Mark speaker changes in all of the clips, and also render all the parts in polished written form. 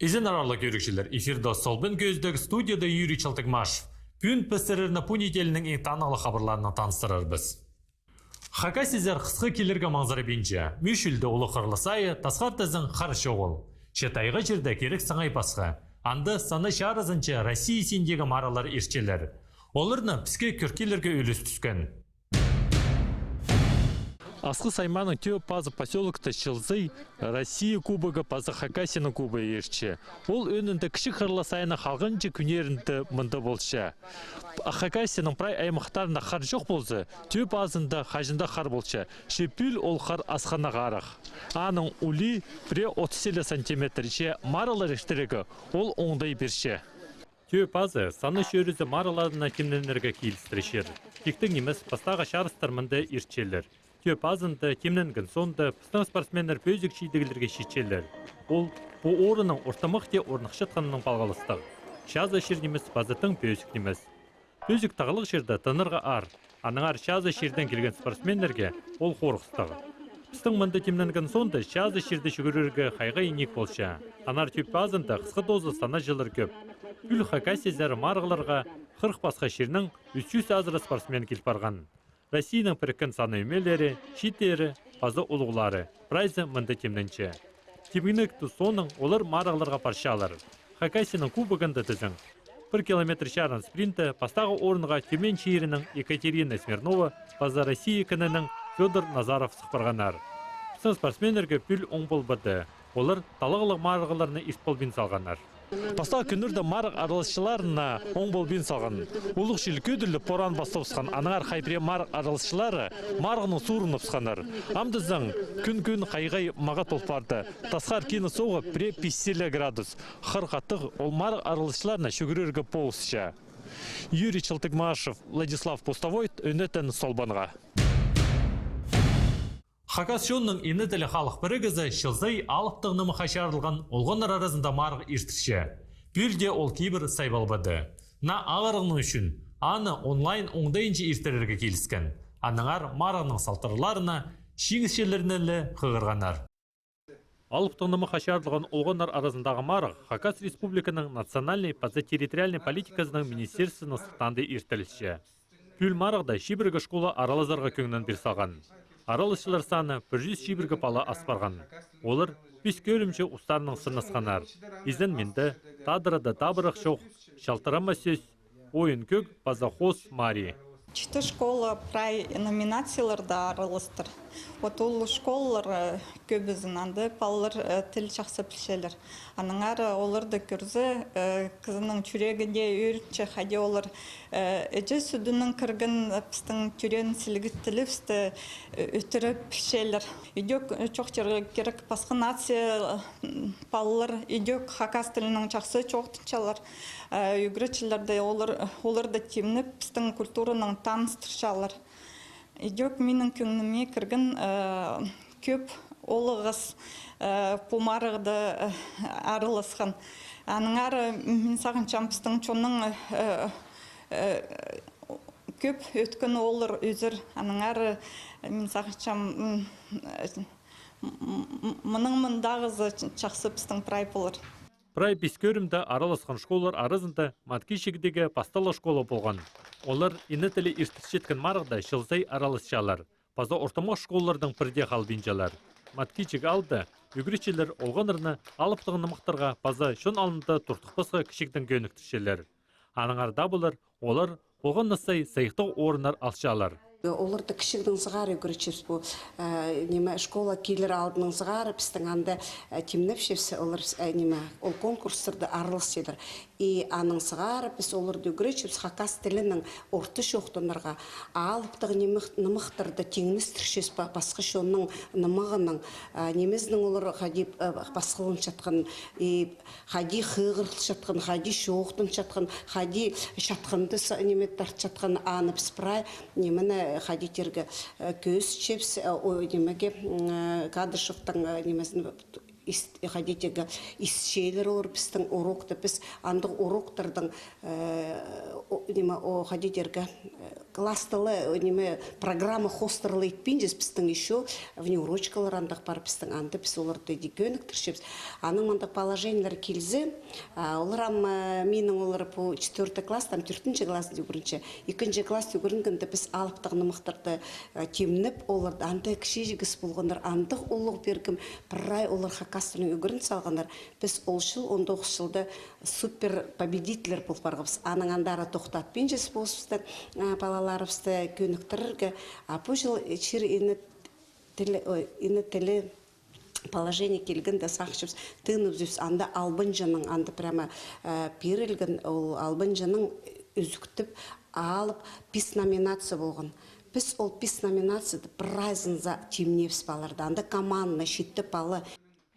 Speaker 1: Изен аралық көрікшілер, эфирді Солбен көздегі студияда Юрий Чалтыгмашев. Пүн пісірірні пунеделінің ең таналы хабарларына таныстырыр біз. Хакасизер қысқы келерге маңзары бенже, мүйшілді ұлы қырлысайы тасқар тізін қаршы оғыл. Шетайға жерді керек саңай басқа. Анды саны шарызынча Россия сендегі маралар ерчелер. Олырны піске көркелерге өліс түскен. Асқы сайманың теу пазы поселокта шылзый Россия кубығы пазы Хакасияны кубы ерчі. Ол өнінді кіші қырласайына қалғынчы күнерінді мұнды болшы. Хакасияның прай аймақтарында қар жоқ болсы, теу пазында қажында қар болшы. Шепіл ол қар асқана ғарық. Аның ұли пре 30 сантиметр же маралар ештірегі ол оңдай берші. Теу пазы саны шөрізі мараларына кемненерге кейлістірішер. Кектің неміз пастаға шарыстар мұнды ерчелер. Теу пазында кемненген сонда пыстың спортсменер пөзік шейдігілерге шешелер. Ол бұл орының ортамық орнықшытқанының балғалыстық. Шазы шернеміз пазытың пөзік неміз. Пөзік тағылық жерді тынырға ар. Аныңар шазы шерден келген спортсменерге ол қорғыстығы. Пыстың мұнды кемненген сонда шазы шерді жүгірерге қайға енек болша. Анар теу пазында қысқы дозы сана жылыр көп. Үл Хакасия марғыларға 40 басқа шерінің 300 азыры спортсмен келіп барған. Россияның біріккен саны өмелері, шитері, пазы ұлғылары, прайзы мұнды темненші. Кемгінікті соның олар марағыларға паршалар. Хакасияның кубығында тізің. 1 километр шарын спринті пастағы орынға Тюмень шейірінің Екатерина Смирнова, пазы Россия күнінің Федор Назаров сұқпарғанар. Сын спортсменерге пүл оң бол бады. Олар талығылық марағыларына исполбин салғанар. Пастағы күнірді марық аралысшыларына оң бол бин салған. Улық шел көділі поран бастауысқан анығар қайпіре марық аралысшылары марғының суырын ұпсқанар. Амдызың күн қайғай мағат болпарды. Тасқар кені соғы пре 50 градус. Қырқаттық ол марық аралысшыларына шүгірерге полысша. Юрий Чалтыгмашев, Владислав Пустовойт, өнетін Солбанға. Хакасионның ені тілі халық бірігізі шылзай алыптығыны мұқашарылған олғанар арасында марғы ертіші. Бүлде ол кейбір сайбалбады. На ағырығының үшін аны онлайн оңдайыншы ертірерге келіскен. Аныңар марғының салтырларына шеңізшелерінелі қығырғанар. Алыптығыны мұқашарылған олғанар арасындағы марғы Хакас Республиканың национальный паза-территориальный политикасының министерствінің сұқтанды ертіліші. Бүл марғда шибіргі школа аралазарға көңінен бір салған. Аралышылар саны 100 шибіргі пала аспарған. Олар біз көрімші ұстарының сынысқанар. Изен менді тадырады табырық шоқ, шалтырама сөз, ойын көк, пазахоз, мари.
Speaker 2: Читі школа прай номинацияларда аралыстыр. Вот ол школалар көбізінанды палылар тіл жақсы пілшелер. Аныңар оларды көрзі қызының түрегінде үйрінче қаде олар әжі сүдінің кіргін пістің түрен сілгіт тіліпсті өтірі пілшелер. Үйдек чоқ жерге керек басқы нация палылар үйдек хакас тілінің жақсы чоқтыншалар. Үйгіречілерді оларды темініп пістің культураның таныстыршалар. Идек менің көңіме кіргін көп олығыз пумарығды арылысқан. Аныңар мен сағын чампыстың чонның көп өткін олыр өзір. Аныңар мен сағын чам мұның мұндағызы чақсы пістің прай болыр.
Speaker 1: Прай біз көрімді араласқан школар арызында Маткишегдегі пастала школа болған. Олар ині тілі ертішеткен марғда шылзай аралысшалар. Паза ортамақ школалардың бірде қалбинжалар. Маткишег алды, үгіречелер олғанырны алыптығыны мұқтарға паза шон алынды тұртықпасға кішіктің көніктішелер. Аныңарда болар, олар олған насай сайықтық орынар алшалар.
Speaker 3: Оларды кішігдің зығары көречес бұл школа келер алдының зығары пістің анда темнеп шепсі ол конкурстарды арылыс едір. И аның зығары піс оларды көречес хакас тілінің орты шоқтынырға алыптығы нымықтырды теңіс түршес басқы шонның нымығының неміздің олар қади басқылын шатқан, қади қығырыл шатқан, қади шоқтын шатқан, қади шатқанды немет тарт шатқан аны піспірай немені хадитерге көз чепс немеге Кадышевтың немесін ходитега исчейлер олар біздің урокты біз андық уроктардың неме о ходитерга класстылы неме программа хостерлы итпинжес біздің еще внеурочкалар андық бар біздің анды біз оларды дикөніктіршепс аның мандық положениялар келзе оларам менің олар по 4 класс там 4 класс жүгірінші 2 класс жүгірінгенде біз алыптығыны мықтарды темініп оларды анды кіші жігіс болғандар андық олық бергім бірай олар хакастырының үгірін салғандар біз ол жыл 19 жылда супер победителер бұл барғыбыз аның андары тоқтатпен жес болсыздар балаларыбызды көніктірірге бұл жыл чир ені тілі положение келгенде сақшыбыз тынып жүрс анда албынжаның анды прямо берілген ол албынжаның үзіктіп алып пис номинация болған. Біз ол пис номинацияды прайзынза темнепс баларды анда командны шитті балы.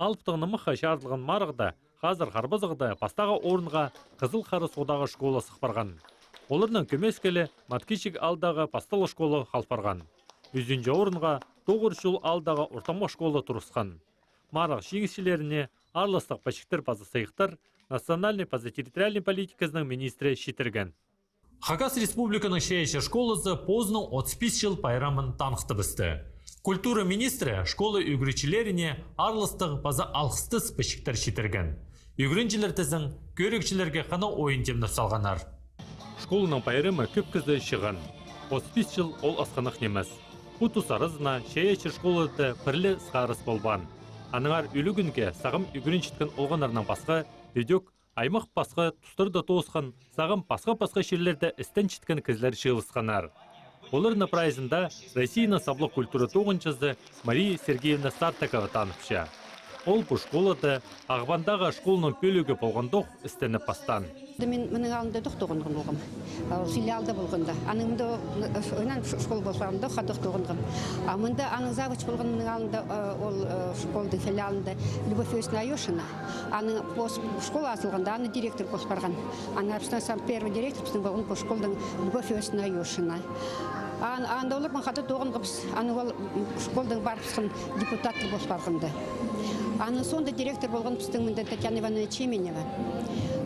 Speaker 1: Алыптығыны мұққа жардылған марығда, қазір қарбызығыда бастағы орынға Қызыл Қары содағы школа сықпарған. Оларның көмескелі Маткичик алдағы пасталы школы қалпарған. 100 орынға 9 жыл алдағы ортама школы тұрысқан. Марық жеңісшілеріне арлыстық пачықтыр пазы сайықтар национальный пазы-территориальный политикасының министрі шетірген. Хакас республиканың шейші школысы позның 35 жыл пайрамын танықты бісті. Культура министрі школы үгірічілеріне арлыстық пазы алқысты спешіктер шетірген. Үгіріншілер тізін көрекшілерге қана ойын темді салғанар. Школының пайрамы көп кізді шығын. 35 жыл ол асқанық немес. Бұту сарызына шейші школыды бірлі сқарыс болбан. Аныңар үлігінге сағым үгіріншіткен олғанарынан басқа видеок аймақ басқа тұстырды тоғысқан сағым басқа шерлерді істен чіткен кізлер шығылысқанар. Оларына прайзында Россияна саблық культура тоғыншызды Мария Сергеевна Сартакова танықша. Ол бұл школады ағбандағы школының бөлігі болғандық істені пастан.
Speaker 3: Мен менің алында тоқтығын болғым. Филиалда болғанда. Анымда ойнан школ болғанда қадық тоғынғым. Амында аның завуч болған менің алында ол школдың филиалында Любовь Фёсна Айошина. Аның школа асылғанда аны директор болып барған. Аны арпыстан сам первый директор болған по школдың Любовь Фёсна Айошина. Анда олар мақады тоғынғымыз. Аны ол школдың барпысқан депутаттық болып барғанды. Аны сонда директор болған біздің мында Татьяна Ивановна Чеменева.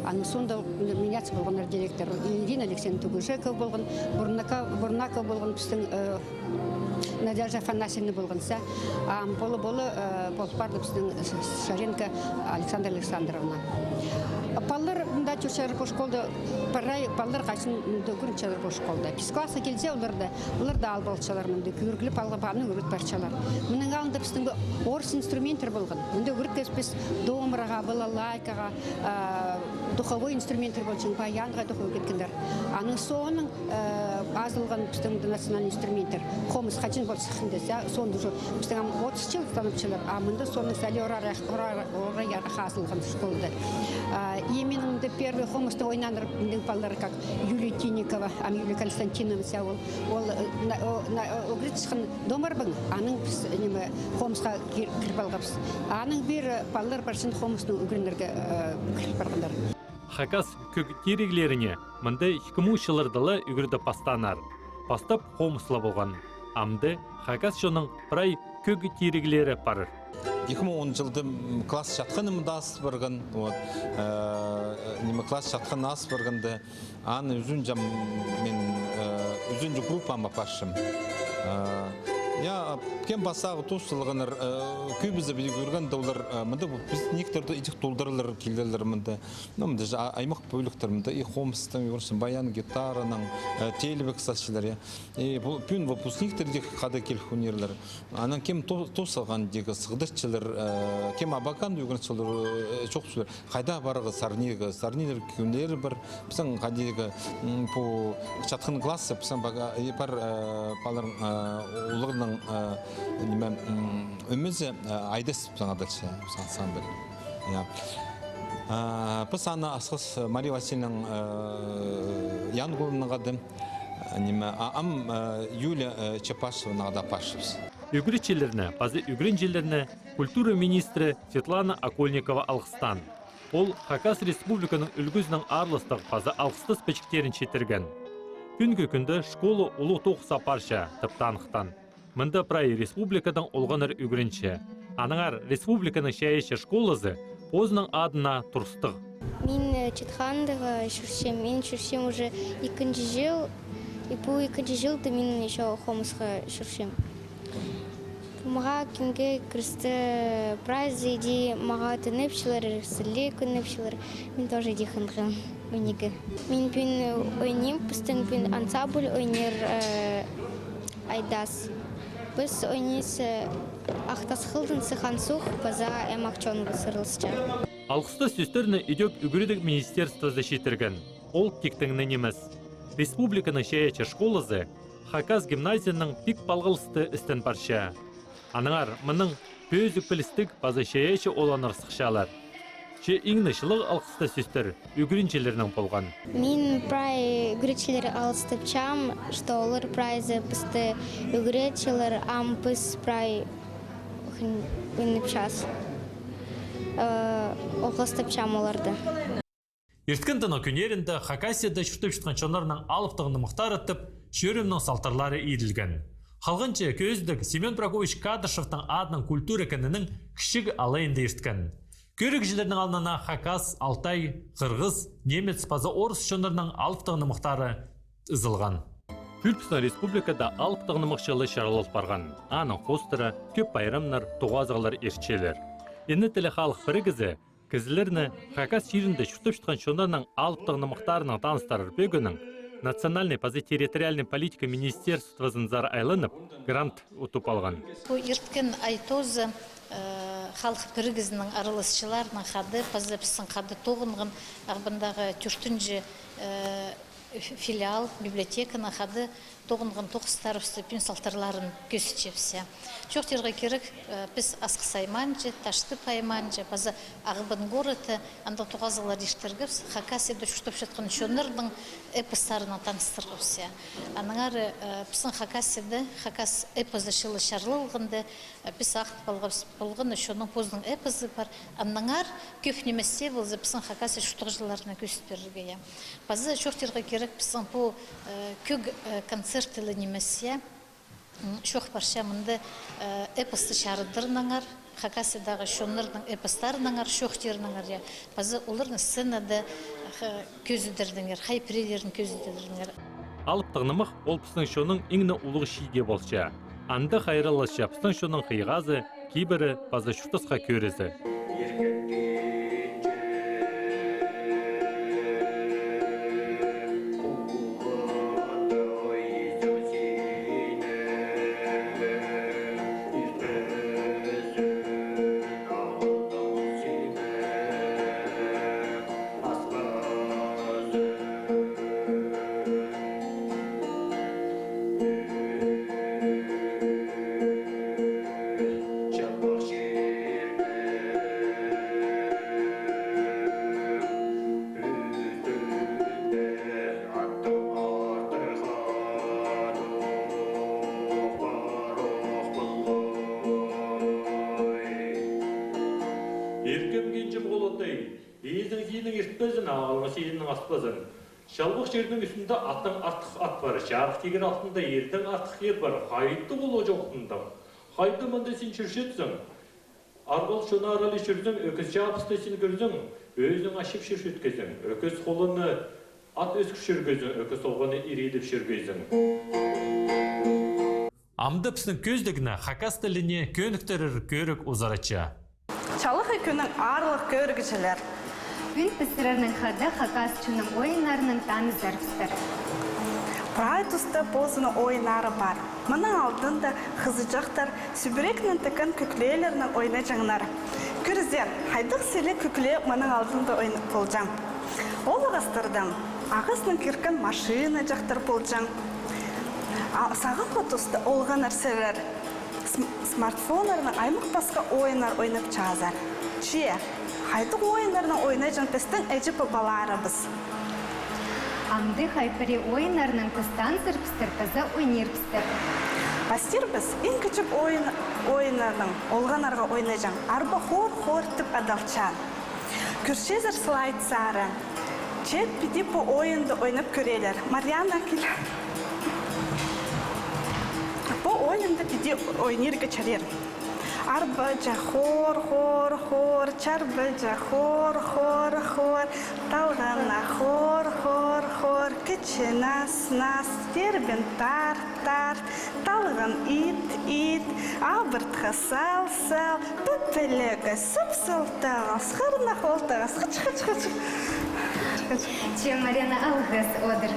Speaker 3: Аны сонда меняться болғандар директор Ирина Алексеевна Тугушекова болған, Бурнаков болған біздің Надежда Афанасьевна болғанса, болы болпарды біздің Шаренко Александра Александровна. Баллар мында жүршер бұл школда, баллар қайсын көріншелер бұл школда. Біз класса келсе оларда албалшалар мында көргіліп алғабаның өріт баршалар. Мұның алында біздің орыс инструментер болған. Мында өріт біз домыраға, балалайкаға, духовой инструментер болсын, баянға духовой кеткендер. Аның соның азылған біздің национальный инструментер. Қомыз қачын болсықынды, сонды жоқ. Біздің 30 жыл станыпшылар, мында соның сәлі орайары қасылған школда. Именіңді первый хомысты ойнаныр балалары, как Юлия Тинникова, Юлия Константиновна, ол өгіртшіқын домар бұң, аның хомысқа кіріп алғапсы. Аның бір балалар барсын хомыстың өгірінерге кіріп барғандар.
Speaker 1: Хакас көк терегілеріне мұнда 2000 жылырдылы үгірді пастанар. Пастап хомысла болған. Амды Хакас жоның бірай көк терегілері барыр.
Speaker 4: 2010 жылды класс жатқанымда асып барған, класс жатқан асып барғанды, аны үзін жам мен үзін группама пашым. Я кем басағы тосылғаныр көбізі білі көрген даулар мұнда біз нектерді идік толдырылыр келдерлер мұнда. Мұнда аймақ бөліктер мұнда хомстың, баян гитараның, телебек сатшылар. Пүн выпускниктерді қада келхунерлер. Анан кем тосылған дегі сығдырчылар, кем абакан үйгіншілер жоқ сүлер. Қайда барығы сарнилер күнлері бар. Біздің қадегі жатқын классы, біздің бар олығының өмізі айдыс саңадылшы саңбір. Біз аны асқыз Мария Васильевнаның ян қолының қады, Юлия Чепашевна қада пашывыз.
Speaker 1: Үгірічелеріне, базы үгіріншелеріне культура министрі Светлана Окольникова алғыстан. Ол Хакас республиканың үлгізінің арлыстық базы алғысты спечіктерін шетірген. Күнгі күнді школы ұлы тоқса парша тыптанықтан. Мында прай республикадан олғаныр үгірінші. Аныңар республиканың шәйеші школасы өзінің адына тұрстық.
Speaker 5: Мен Четхандыға жүрсем, мен жүрсем уже 2-ші жыл, и бұл 2-ші жылды мен еще Хомысқа жүрсем. Маға күнге кірісті прайз еді, маға түнепшілер, сілі күнепшілер, мен тоже дихандығын өнігі. Мен пен ойнем, пістің пен ансамбль ойнер айдас. Біз ойнес ақтас қылдың сыған суқ, база әмақчон ғысырылысча.
Speaker 1: Алқысты сөздеріні үйдек үгірідік министерство защитірген. Ол кектіңнен емес. Республиканың шәйечі школасы Хакас гимназияның пик балғылысты істен барша. Аныңар, мұның пөзік білістік базы шәйечі оланыр сықшалар. Че иңнішілік алқысты сөздер үгірінчелерінің болған.
Speaker 5: Мен прай үгіречелер алыстып чам, что олар прайзы пісті үгіречелер, ам піс прай үніп час. Оғыстып чам оларды.
Speaker 1: Ерткіндіні күнерінде Хакасияда жүртіп жұтқан чонарының алыптығыны мұқтар өттіп, шөрімнің салтарлары еділген. Халғынчы көздік Семен Прагович Кадышевтың адының культура кәнінің кішік алайынды ерткен. Көрік жілерінің алнана Хакас, Алтай, Қырғыз, Немец, паза орыс чонарының алыптығыны мұқтары ызылған. Түркістан республикада алыптығыны мұқшылы шаралып барған. Аның қостыры, көп байрамнар, туғазығылар ерчелер. Енді тілі халық бірігізі, кізілеріні Хакас жерінде жүртіп жұтқан чонарының алыптығыны мұқтарының таныстарыр бөгінің Национальный территориальный политика министерства зар айланып грант ұтып алған.
Speaker 6: Бұл ерткен айтозы халық бірігізінің арылысшыларының қады, пазапысын қады тоғынғын ағбындағы түртінші филиал, библиотеканы қады тоғынғын тоқыстарыпсы пен салтарларын көсічепсе. Жоқтерға керек біз асқы сайманжы, ташты пайманжы, базы ағыбын ғорыты, анда тоғазылар ештергіпс, Хакасияда жүртіп жатқан шонырдың эпостарына таныстырғыпсы. Аныңары біздің Хакасияда, Хакас эпозы шылы шарлылғынды, біз ақт болғаны шоның поздың эпозы бар. Аныңар көк немесе болзы біздің Хакасия жүртіғ жыларына көсіп берілге. Базы жоқтерға керек біздің бұл көк концертілі немесе, шоқ барша мұнды эпосты шарыдырнаңар, Хакасиядағы шонырдың эпостарынаңар, шоқтерінаңар. Базы олардың сценады көзідірдіңер, хайпірелерін көзідірдіңер.
Speaker 1: Алыптығынымық ол пістің шоның еңні ұлығы шиге болша. Анды қайралаша пістің шоның қиғазы, кейбірі базы шүртісқа көрізі. Шалбық жердің үстінде аттың артық ат бар, жарық тегер алтында ердің артық ер бар, қайытты болу жоқтында. Қайды мұнда сен жүршетсің. Арғыл шона аралы жүрдің, өкіз жабысты сен көрдің, өзің ашып жүршеткезің. Өкіз қолыны ат өскіш жүргезің, өкіз оғаны иреліп жүргезің. Амды пісінің көздігіні Хакас тіліне көніктірір көрік ұзарача.
Speaker 2: Чалық екінің арлық көргішілер.
Speaker 7: Үн пісірінің қады Хакас чының ойынарының таныздар пістір.
Speaker 2: Прайтусты позыны ойынары бар. Мұның алдында қызыжақтар сүбірекнің тікін күклейлерінің ойына жаңнар. Күрізден, хайдық селі күкле мұның алдында ойынып болжам. Ол ағыстырдым, ағысының кіркін машина жақтыр болжам. Сағын қотусты олған әрселер смартфонларының аймық басқа ойынар ойынып чазар. Че, хайдық ойынарының ойнайжан пістің әжіпі баларыбыз.
Speaker 7: Амды хайпыре ойынарының тұстан зірпістір қызы ойнер пістір.
Speaker 2: Бастер біз ең күчіп ойынарының олғанарға ойнайжан арба хор-хор тіп адалчан. Күршезір слайд сары. Чет пиди по ойынды ойнап көрелер. Марьяна келі. По ойынды пиди ойнерге чарер. Арбаджа хор, хор, хор, чарбаджа хор, хор, хор, талгана хор, хор, хор, кичи нас, тербен тарт, талган ит, абыртха сал, пөпелеге сып-сылтағыз, хырна холтағыз, хыч.
Speaker 7: Чем Марьяна алғыз одыр.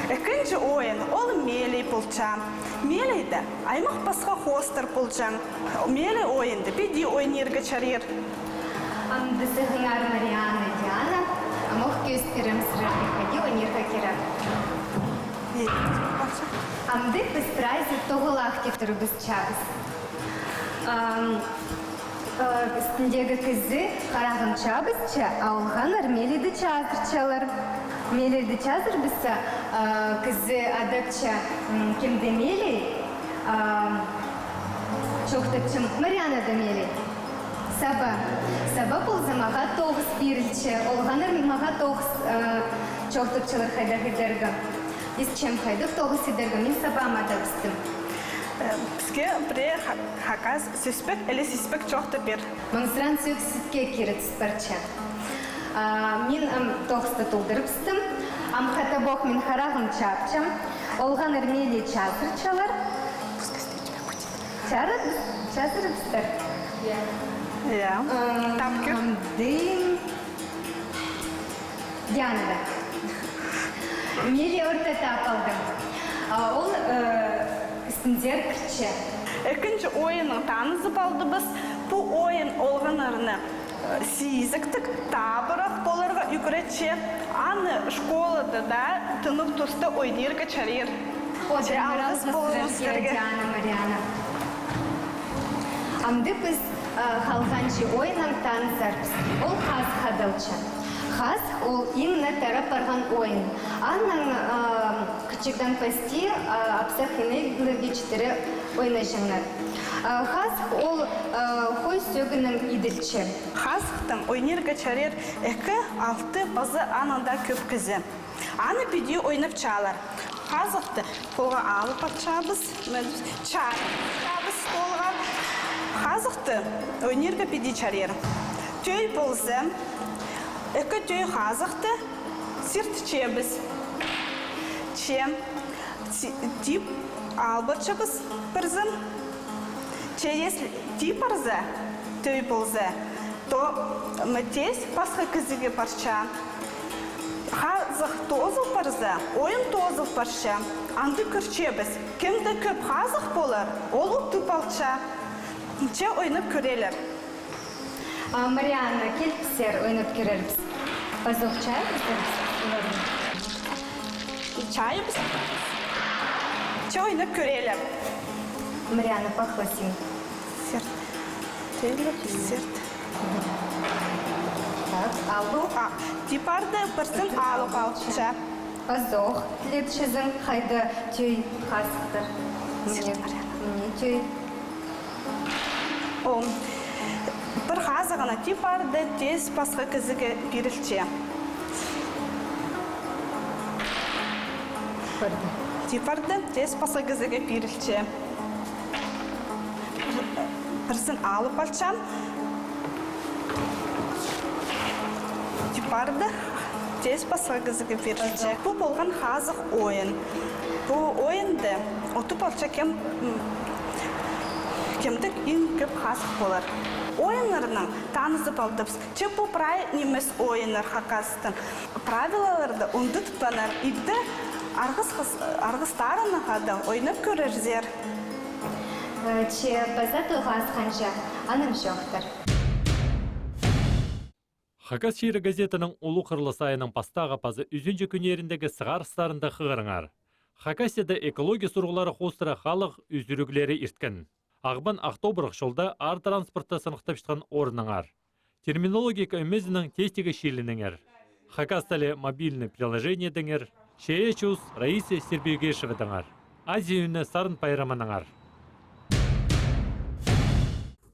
Speaker 2: Экінші ойын, ол мелей бұлчам. Мелейді аймақ басқа хостар бұлчам. Мелей ойынды беди ойнерге чарер.
Speaker 7: Амдысы ғыңар Марьяна Диана, амық көстерім сұрырды қади ойнерге керап. Амды біз прайзы тоғылақ кетірігіз чабыз. Үстіндегі кізі қарағын чабызча, ауылғанар мелейді чазырчалар. Мелейді чазыр бізі кізі адакча кемді мелей, чоқтықчым Марьяна да мелей. Саба бұл замаға тоғыз берілчі, олғанар маға тоғыз чоқтықчылар қайдағы дәргі. Біз чем қайдық тоғыз едергі, мен сабама да бістім.
Speaker 2: Бізге біре хаказ сөспек, әлі сөспек чоқты бер.
Speaker 7: Маңсыран сөк сүтке керет спарча. Мен тоғысты толдырыпстым, қатабоқ мен қарағым чапчам, олған әрмелі чазырчалар. Чазырыпстыр.
Speaker 2: Тапкер.
Speaker 7: Амдым. Дианада. Мелі орта тапалдым. Ол үстіндер кірчі.
Speaker 2: Екінші ойының танызы балды біз. Бұл ойын олғанарыны сизіктік табырақ боларға үкіретші. Аны школада да тынып тұсты ойнерге чарер.
Speaker 7: Алғыз болыңыздарге. Диана Марьяна. Амды біз қалғанчы ойынан танызарбыз. Ол қаз қадалчы. Қаз ол именно тарап барған ойын. Анның күчіктен пасти апсақ энергиловичтері ойна жаңар. Қаз ол қой сөгінің иділчі.
Speaker 2: Қазықтың ойнерге чарер 2-6 базы анында көп кізі. Аны бүйде ойнап чалар. Қазықты қолға алып атшабыз, чабыз қолға. Қазықты ойнерге бүйде чарер. Төй болсы, 2 төй қазықты сирт чебіз. Чем тип албырчыбыз бірзім. Если тип арза, төй болсы, то мы тез басқа кізіге парча. Қазық тозыл парза, ойын тозыл парча. Анды көрчебіз. Кімді көп қазық болар, олу түп алча. Че ойнып көрелер.
Speaker 7: Марьяна, келіпсер ойнап көрербіз. Базық чай біздер?
Speaker 2: Чай біз? Че ойнап көрелер.
Speaker 7: Марьяна, похвасим.
Speaker 2: Серт. Серт.
Speaker 7: Так, алу.
Speaker 2: Типарды бірсін алып алча.
Speaker 7: Базық тілетшізін қайды түй қасықтыр. Мне түй.
Speaker 2: Бір қазығына типарды тез басқа кізіге берілче. Типарды тез басқа кізіге берілче. Бірсін алып алчам. Типарды тез басқа кізіге берілче. Бұл болған қазық ойын. Бұл ойынды отып алча кемдік ең көп қазық болар. Ойынларының танызып алдыбыз. Че бұл прай немес ойынлар хақастын. Правилаларды ұндытпанар. Иді арғыстарына қады ойнап көрерзер.
Speaker 7: Че база тұлғас қанша аным жоқтыр.
Speaker 1: Хакас шері газетінің ұлы қырлысайының пастағы пазы үзінжі күнеріндегі сығарыстарында қығырыңар. Хакасияда экология сұрғылары қостыра халық үзіріглері ирткен. Ағбан автобұрық жолда ар транспортта сынықтап шыққан орныңар. Терминологика өмезінің тестегі шелініңер. Хакасталі мобильный приложение деңер. Шея чуз Раиса Сербегешева даңар. Азия үні сарын пайраманыңар.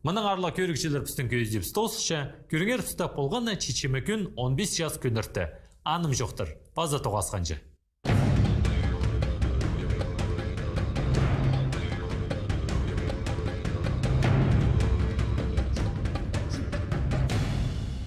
Speaker 1: Мұның арла көрікшілер пістің көздеп стосыша, көріңер пістап болғанна чечемі күн 15 жас күнірті. Аным жоқтыр, база тоғасқанжы.